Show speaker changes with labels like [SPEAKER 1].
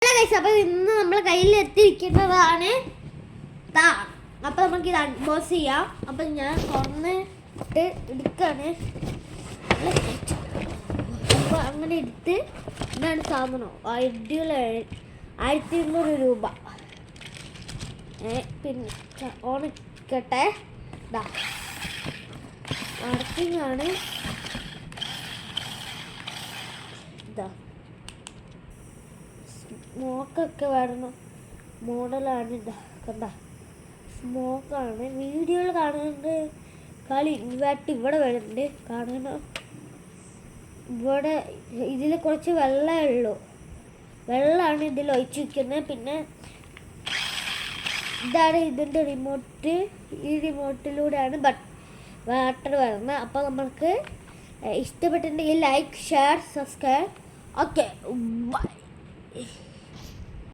[SPEAKER 1] അപ്പോൾ ഇന്ന് നമ്മൾ കയ്യിൽ എത്തിയിരിക്കുന്നതാണ് താ. അപ്പോൾ നമുക്ക് ഇത് അൺബോക്സ് ചെയ്യാം. അപ്പം ഞാൻ തുറന്നിട്ട് എടുക്കാണ്. അപ്പോൾ അങ്ങനെ എടുത്ത് ഇതാണ് സാധനം. 1200 രൂപ. പിന്നെ ഓണിക്കട്ടെ. ഇതാ വർക്കിങ്ങാണ്. ഇതാ സ്മോക്കൊക്കെ വരണം മോഡലാണ്. ഇതാ കണ്ട സ്മോക്കാണ്. വീഡിയോയിൽ കാണുന്നുണ്ട്. കളി ഇവിടെ വരുന്നുണ്ട് കാണണം. ഇവിടെ ഇതിൽ കുറച്ച് വെള്ളമേ ഉള്ളൂ. വെള്ളമാണ് ഇതിൽ ഒഴിച്ച് വയ്ക്കുന്നത്. പിന്നെ ഇതാണ് ഇതിൻ്റെ റിമോട്ട്. ഈ റിമോട്ടിലൂടെയാണ് വാട്ടർ വരുന്നത്. അപ്പോൾ നമ്മൾക്ക് ഇഷ്ടപ്പെട്ടിട്ടുണ്ടെങ്കിൽ like, share, subscribe. Okay, by.